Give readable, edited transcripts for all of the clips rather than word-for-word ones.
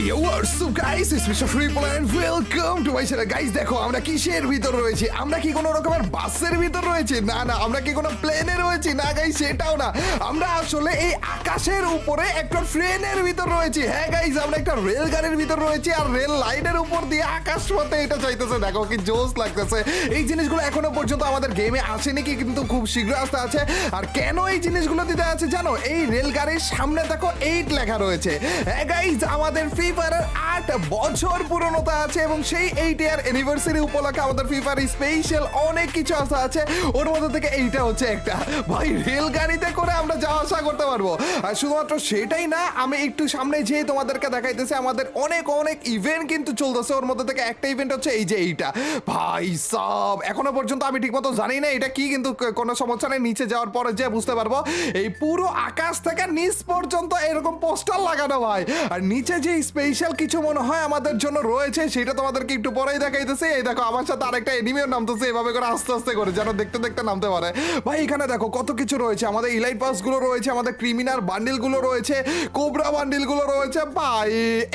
Yo, what's up guys? It's Mr. Triple and welcome to my channel. Guys, দেখো আমরা কিসের ভিতর রয়েছি? আমরা কি কোনো রকমের বাসের ভিতর রয়েছি? না না, আমরা কি কোনো প্লেনে রয়েছি? না গাইস, সেটাও না। আমরা আসলে এই আকাশের উপরে একটা ট্রেনের ভিতর রয়েছি। হ্যাঁ গাইস, আমরা একটা রেলগাড়ির ভিতর রয়েছি আর রেল লাইনের উপর দিয়ে আকাশ পথে এটা চাইতেছে। দেখো কি জোস লাগতেছে। এই জিনিসগুলো এখনো পর্যন্ত আমাদের গেমে আসেনি, কি কিন্তু খুব শীঘ্র আসতে আছে। আর কেন এই জিনিসগুলো দিতে আছে জানো? এই রেলগাড়ির সামনে দেখো 8 লেখা রয়েছে। হ্যাঁ গাইস, আমাদের ফ্রি ফায়ারের 8 বছর পুরনোতা আছে এবং সেই 8 ইয়ার অ্যানিভার্সারি উপলক্ষে আমাদের ফ্রি ফায়ার স্পেশাল অনেক কিছু আসা আছে। ওর মধ্যে থেকে এইটা হচ্ছে একটা। ভাই, রেলগাড়িতে করে আমরা যাওয়া আসা করতে পারবো। আর শুধুমাত্র সেটাই না, আমি একটু সামনে যেয়ে তোমাদেরকে দেখাইতেছি আমাদের অনেক অনেক ইভেন্ট কিন্তু চলতেছে। ওর মধ্যে থেকে একটা ইভেন্ট হচ্ছে এই যে এইটা। ভাই সব এখনো পর্যন্ত আমি ঠিকমতো জানি না এটা কি, কিন্তু কোনো সমস্যা নেই, নিচে যাওয়ার পরে যে বুঝতে পারবো। এই পুরো আকাশ থেকে নিচ পর্যন্ত এরকম পোস্টার লাগানো ভাই। আর নিচে যে স্পেশাল কিছু মনে হয় আমাদের জন্য রয়েছে সেটা তোমাদেরকে একটু পরেই দেখাইতেছে। এই দেখো আমার সাথে আরেকটা এনিমিও নামতেছে এভাবে করে আস্তে আস্তে করে, যেন দেখতে দেখতে নামতে পারে। ভাই এখানে দেখো কত কিছু রয়েছে, আমাদের ইলাইট পাস গুলো রয়েছে, আমাদের ক্রিমিনাল বান্ডিল গুলো রয়েছে, কোবরা বান্ডিল গুলো রয়েছে। ভাই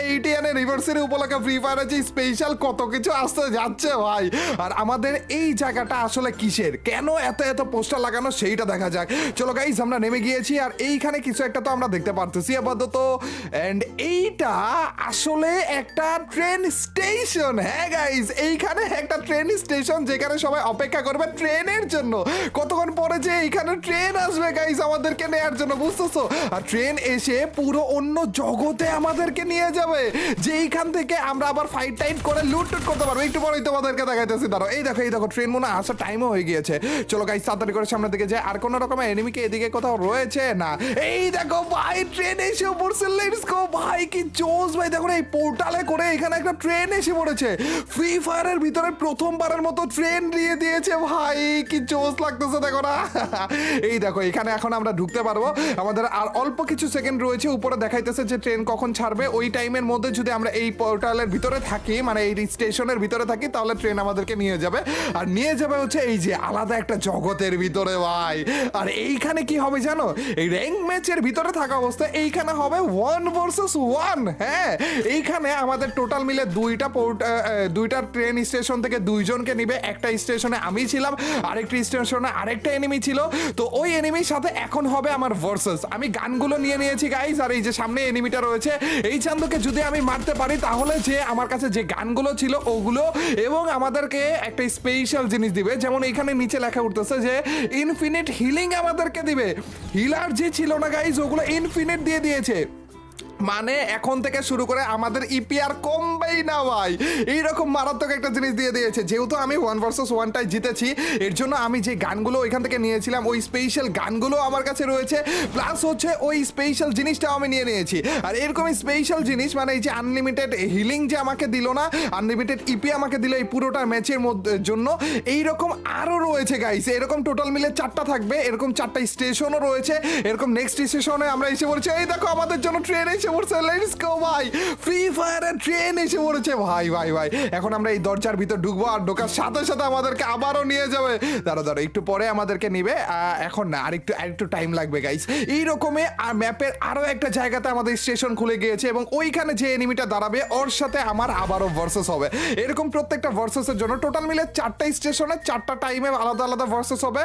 80 অ্যানিভার্সারি উপলক্ষে ফ্রি ফায়ারের যে স্পেশাল কত কিছু আসতে যাচ্ছে ভাই। আর আমাদের এই জায়গাটা আসলে কিসের, কেন এত এত পোস্টার লাগানো সেইটা দেখা যাক। চলো গাইস, আমরা নেমে গিয়েছি আর এইখানে কিছু একটা তো আমরা দেখতে পারতেছি আপাতত। এন্ড এইটা আসলে একটা ট্রেন স্টেশন। হ্যাঁ গাইস, এইখানে একটা ট্রেন স্টেশন যেখানে সবাই অপেক্ষা করবে ট্রেনের জন্য। কতক্ষণ পরে যে এইখানে ট্রেন আসবে গাইস আমাদেরকে নেয়ার জন্য, বুঝতেছো? আর ট্রেন এসে পুরো অন্য জগতে আমাদেরকে নিয়ে যাবে, যে এইখান থেকে আমরা আবার ফাইট টাইট করে লুট টুট করতে পারবো। একটু পরেই তোমাদেরকে দেখাইতেছি, দাঁড়াও। এই দেখো ট্রেন মনে হয় আসার টাইমও হয়ে গিয়েছে। চলো গাইস, তাড়াতাড়ি করে সামনের দিকে যাই। আর কোনো রকমের এনিমিকে এদিকে কোথাও রয়েছে না? এই দেখো ভাই, ট্রেন এসে পড়ছে। লেটস গো ভাই, কি জোস ভাই। দেখো এই পোর্টালে করে এখানে একটা ট্রেন এসে পড়েছে। ফ্রি ফায়ারের ভিতরে প্রথমবারের মতো ট্রেন দিয়ে দিয়েছে ভাই, কি জোস লাগতেছে দেখো না। এই দেখো এখানে এখন আমরা ঢুকতে পারবো। আমাদের আর অল্প কিছু সেকেন্ড রয়েছে। উপরে দেখাইতেছে যে ট্রেন কখন ছাড়বে। ওই টাইমের মধ্যে যদি আমরা এই পোর্টালের ভিতরে থাকি, মানে এই স্টেশনের ভিতরে থাকি, তাহলে ট্রেন আমাদেরকে নিয়ে যাবে। আর নিয়ে যাবে হচ্ছে এই যে আলাদা একটা জগতের ভিতরে ভাই। আর এইখানে কি হবে জানো? এই র্যাঙ্ক ম্যাচের ভিতরে থাকা অবস্থায় এইখানে হবে 1 ভার্সেস 1। হ্যাঁ, এইখানে আমাদের টোটাল মিলে দুইটা ট্রেন স্টেশন থেকে দুইজনকে নিবে। একটা স্টেশনে আমি ছিলাম, আরেকটা স্টেশনে আরেকটা এনিমি ছিল। তো ওই এনিমির সাথে এখন হবে আমার ভার্সেস। আমি গানগুলো নিয়ে নিয়েছি গাইস। আর এই যে সামনে এনিমিটা রয়েছে, এই চান্দকে যদি আমি মারতে পারি তাহলে যে আমার কাছে যে গানগুলো ছিল ওগুলো, এবং আমাদেরকে একটা স্পেশাল জিনিস দিবে। যেমন এখানে নিচে লেখা উঠতেছে যে ইনফিনিট হিলিং আমাদেরকে দিবে। হিলার যে ছিল না গাইস, ওগুলো ইনফিনিট দিয়ে দিয়েছে। মানে এখন থেকে শুরু করে আমাদের ইপি আর কমবেই না ভাই। এইরকম মারাত্মক একটা জিনিস দিয়ে দিয়েছে। যেহেতু আমি 1 ভার্সেস 1টাই জিতেছি, এর জন্য আমি যে গানগুলো ওইখান থেকে নিয়েছিলাম ওই স্পেশাল গানগুলো আমার কাছে রয়েছে, প্লাস হচ্ছে ওই স্পেশাল জিনিসটাও আমি নিয়ে নিয়েছি। আর এরকম স্পেশাল জিনিস মানে এই যে আনলিমিটেড হিলিং যে আমাকে দিল না, আনলিমিটেড ইপি আমাকে দিল এই পুরোটা ম্যাচের মধ্যে জন্য, এইরকম আরও রয়েছে গাইস। এরকম টোটাল মিলে 4টা থাকবে। এরকম 4টা স্টেশনও রয়েছে। এরকম নেক্সট স্টেশনে আমরা এসে পড়ছি। এই দেখো আমাদের জন্য ট্রেন এসে পড়ছে। লেটস গো ভাই, ফ্রি ফায়ারের ট্রেন এসে পড়েছে ভাই ভাই ভাই। এখন আমরা এই দরজার ভিতর ঢুকবো আর ঢোকার সাথে সাথে আমাদেরকে আবারও নিয়ে যাবে। দাঁড়া একটু পরে আমাদেরকে নিবে, এখন না, আরেকটু টাইম লাগবে গাইস। এইরকমই আর ম্যাপের আরো একটা জায়গাতে আমাদের স্টেশন খুলে গিয়েছে এবং ওইখানে যে এনিমিটা দাঁড়াবে ওর সাথে আমার আবারও ভার্সেস হবে। এরকম প্রত্যেকটা ভার্সেসের জন্য টোটাল মিলে 4টা স্টেশনে 4টা টাইমে আলাদা আলাদা ভার্সেস হবে।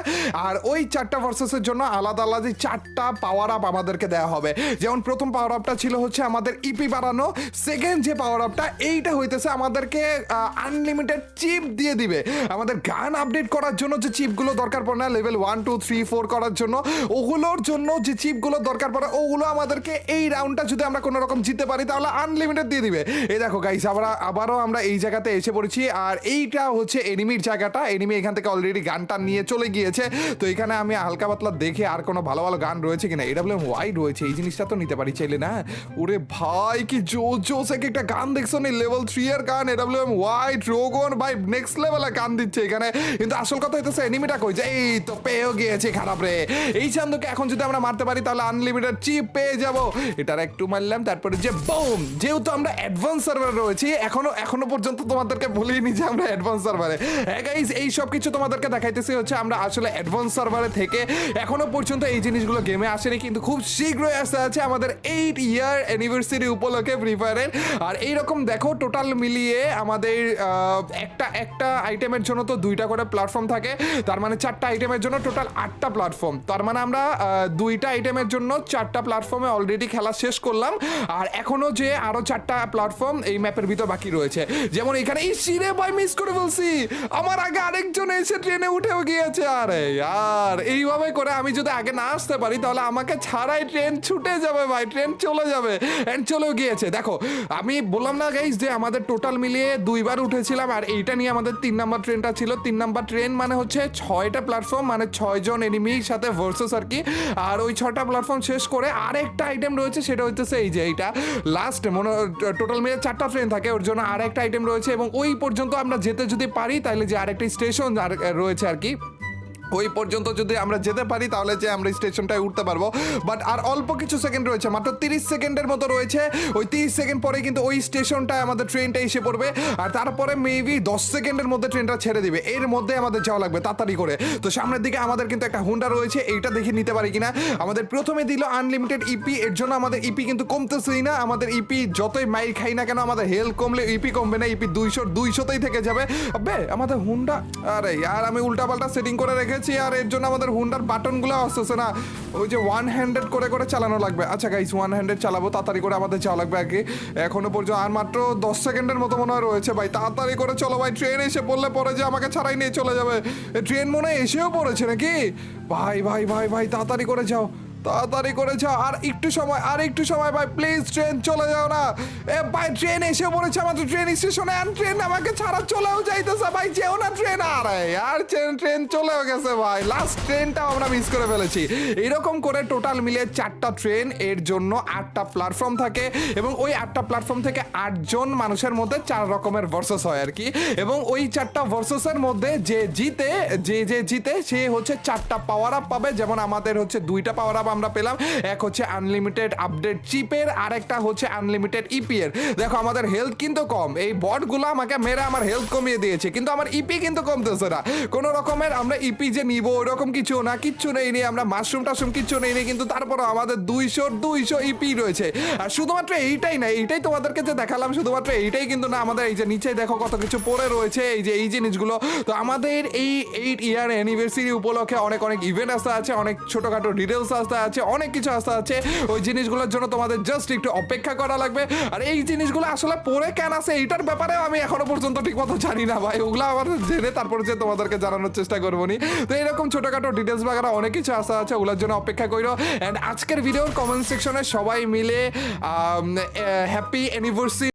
আর ওই 4টা ভার্সেসের জন্য আলাদা আলাদা 4টা পাওয়ার আপ আমাদেরকে দেওয়া হবে। যেমন প্রথম পাওয়ার আপটা ছিল হচ্ছে আমাদের ইপি বাড়ানো। সেকেন্ড যে পাওয়ার আপটা এইটা হইতেছে আমাদেরকে আনলিমিটেড চিপ দিয়ে দিবে। আমাদের গান আপডেট করার জন্য যে চিপগুলো দরকার পড়ে না, লেভেল 1 2 3 4 করার জন্য, ওগুলোর জন্য যে চিপগুলো দরকার পড়ে ওগুলো আমাদেরকে এই রাউন্ডটা যদি আমরা কোনো রকম জিততে পারি তাহলে আনলিমিটেড দিয়ে দিবে। এই দেখো গাইস, আবারও আমরা এই জায়গাতে এসে পড়েছি। আর এইটা হচ্ছে এনিমির জায়গাটা। এনিমি এখান থেকে অলরেডি গানটা নিয়ে চলে গিয়েছে। তো এখানে আমি হালকা পাতলা দেখে আর কোনো ভালো ভালো গান রয়েছে কিনা। AWM-Y রয়েছে, এই জিনিসটা তো নিতে পারি চাইলে না। ওরে ভাই, কি জোস একটা গান দেখছো নি, লেভেল 3 এর গান। AWM-Y ড্রাগন ভাই নেক্সট লেভেলে গান দিচ্ছে এখানে। কিন্তু আসল কথা হইতেছে এনিমিটা কই যে, এই তো পেয়েও গিয়েছে। খারাপ রে, এই চান্দকে এখন যদি আমরা মারতে পারি তাহলে আনলিমিটেড চিপ পেয়ে যাব। এটার একটু মারলাম, তারপরে যে বুম। যেহেতু আমরা অ্যাডভান্স সার্ভারে রয়েছি, এখনো পর্যন্ত তোমাদেরকে বলিনি যে আমরা অ্যাডভান্স সার্ভারে। হ্যাঁ গাইস, এই সব কিছু তোমাদেরকে দেখাইতেছি হচ্ছে আমরা আসলে অ্যাডভান্স সার্ভারে থেকে এখনো পর্যন্ত এই জিনিসগুলো গেমে আসেনি, কিন্তু খুব শীঘ্রই আসতে আছে আমাদের 8 ইয়ার ইয়ার অ্যানিভার্সারি উপলক্ষে ফ্রি ফায়ারের। আর এইরকম দেখো টোটাল মিলিয়ে আমাদের একটা আইটেমের জন্য তো 2টা করে প্ল্যাটফর্ম থাকে, তার মানে 4টা আইটেমের জন্য টোটাল 8টা প্ল্যাটফর্ম। তার মানে আমরা 2টা আইটেমের জন্য 4টা প্ল্যাটফর্মে অলরেডি খেলা শেষ করলাম, আর এখনো যে আরো 4টা প্ল্যাটফর্ম এই ম্যাপের ভিতর বাকি রয়েছে। যেমন এখানে এই সিরে ভাই মিস করে বলছি, আমার আগে আরেকজন এসে ট্রেনে উঠেও গিয়েছে। আরে আর এইভাবে করে আমি যদি আগে না আসতে পারি তাহলে আমাকে ছাড়াই ট্রেন ছুটে যাবে ভাই, ট্রেন চলে যাবে। এন্ড চলেও গিয়েছে। দেখো আমি বললাম না গাইস যে আমাদের টোটাল মিলিয়ে 2বার উঠেছিলাম, আর এইটা নিয়ে আমাদের 3 নাম্বার ট্রেনটা ছিল। 3 নাম্বার ট্রেন মানে হচ্ছে 6টা প্ল্যাটফর্ম, মানে 6 জন এনিমির সাথে ভার্সেস আর কি। আর ওই 6টা প্ল্যাটফর্ম শেষ করে আরেকটা আইটেম রয়েছে, সেটা হচ্ছে এই যে এইটা লাস্ট মনে টোটাল মিলে 4টা ট্রেন থাকে, ওর জন্য আরেকটা আইটেম রয়েছে। এবং ওই পর্যন্ত আমরা যেতে যদি পারি তাহলে যে আরেকটা স্টেশন রয়েছে আর কি, ওই পর্যন্ত যদি আমরা যেতে পারি তাহলে যে আমরা স্টেশনটায় উঠতে পারবো। বাট আর অল্প কিছু সেকেন্ড রয়েছে, মাত্র 30 সেকেন্ডের মতো রয়েছে। ওই 30 সেকেন্ড পরে কিন্তু ওই স্টেশনটায় আমাদের ট্রেনটা এসে পড়বে, আর তারপরে মেবি 10 সেকেন্ডের মধ্যে ট্রেনটা ছেড়ে দিবে। এর মধ্যে আমাদের যাওয়া লাগবে তাড়াতাড়ি করে। তো সামনের দিকে আমাদের কিন্তু একটা হুন্ডা রয়েছে, এইটা দেখে নিতে পারি কিনা। আমাদের প্রথমে দিল আনলিমিটেড ইপি, এর জন্য আমাদের ইপি কিন্তু কমতেছেই না। আমাদের ইপি যতই মাইর খাই না কেন, আমাদের হেলথ কমলে ইপি কমবে না, ইপি 200তেই থেকে যাবে। আবে আমাদের হুন্ডা, আরে আর আমি উল্টাপাল্টা সেটিং করে রেখেছি, আর এর জন্য আমাদের হুন্ডার বাটনগুলো আসতেছে না। ওই যে 1 হ্যান্ডেড করে চালানো লাগবে। আচ্ছা গাইস 1 হ্যান্ডেড চালাবো, তাড়াতাড়ি করে আমাদের যাওয়া লাগবে আগে। এখনো পর্যন্ত আর মাত্র 10 সেকেন্ডের মতো মনে হয় রয়েছে ভাই, তাড়াতাড়ি করে চলো ভাই। ট্রেন এসে পড়লে পরে যে আমাকে ছাড়াই নিয়ে চলে যাবে। ট্রেন মনে হয় এসেও পড়েছে নাকি? ভাই ভাই ভাই ভাই তাড়াতাড়ি করে যাও, তাড়াতাড়ি করে যাও। আর একটু সময় ভাই, প্লিজ ট্রেন চলে যাও না। এ ভাই ট্রেন এসে পড়েছে আমাদের ট্রেন স্টেশনে, আর ট্রেন আমাকে ছাড়া চলেও যাইতেছে ভাই, যেও না ট্রেন। আরে আর ট্রেন চলেও গেছে ভাই, লাস্ট ট্রেনটাও আমরা মিস করে ফেলেছি। এইরকম করে টোটাল মিলে 4টা ট্রেন, এর জন্য 8টা প্ল্যাটফর্ম থাকে, এবং ওই 8টা প্ল্যাটফর্ম থেকে 8 জন মানুষের মধ্যে 4 রকমের ভার্সেস হয় আর কি। এবং ওই 4টা ভার্সেসের মধ্যে যে জিতে সে হচ্ছে 4টা পাওয়ার আপ পাবে। যেমন আমাদের হচ্ছে 2টা পাওয়ার আপ আমরা পেলাম, এক হচ্ছে আনলিমিটেড আপডেট চিপের, আর একটা হচ্ছে আনলিমিটেড ইপি এর। দেখো আমাদের হেলথ কিন্তু কম, এই বটগুলো আমাকে মেরে আমার হেলথ কমিয়ে দিয়েছে, কিন্তু আমার ইপি কিন্তু কমতেছে না কোনো রকমের। আমরা ইপি যে নিব ওরকম কিছু না, কিচ্ছু নেই, আমরা মাশরুম টাশরুম কিচ্ছু নেই, কিন্তু তারপরও আমাদের 200 ইপি রয়েছে। আর শুধুমাত্র এইটাই না, এইটাই তোমাদেরকে যে দেখালাম শুধুমাত্র এইটাই কিন্তু না, আমাদের এই যে নিচে দেখো কত কিছু পড়ে রয়েছে, এই যে এই জিনিসগুলো। তো আমাদের এই 8 ইয়ার অ্যানিভার্সারি উপলক্ষে অনেক ইভেন্ট আসতে আছে, অনেক ছোটখাটো ডিটেলস আসতে আছে, অনেক কিছু আসতে আছে। ওই জিনিসগুলোর জন্য তোমাদের জাস্ট একটু অপেক্ষা করা লাগবে। আর এই জিনিসগুলো আসলে পরে কেন আছে এইটার ব্যাপারে আমি এখনো পর্যন্ত ঠিক মতো জানি না ভাই, ওগুলো আমার জেনে তারপরে যে তোমাদেরকে জানানোর চেষ্টা করবো নি। তো এরকম ছোটখাটো ডিটেলস বাগারা অনেক কিছু আসতে আছে, ওগুলোর জন্য অপেক্ষা করো। অ্যান্ড আজকের ভিডিওর কমেন্ট সেকশনে সবাই মিলে হ্যাপি অ্যানিভার্সারি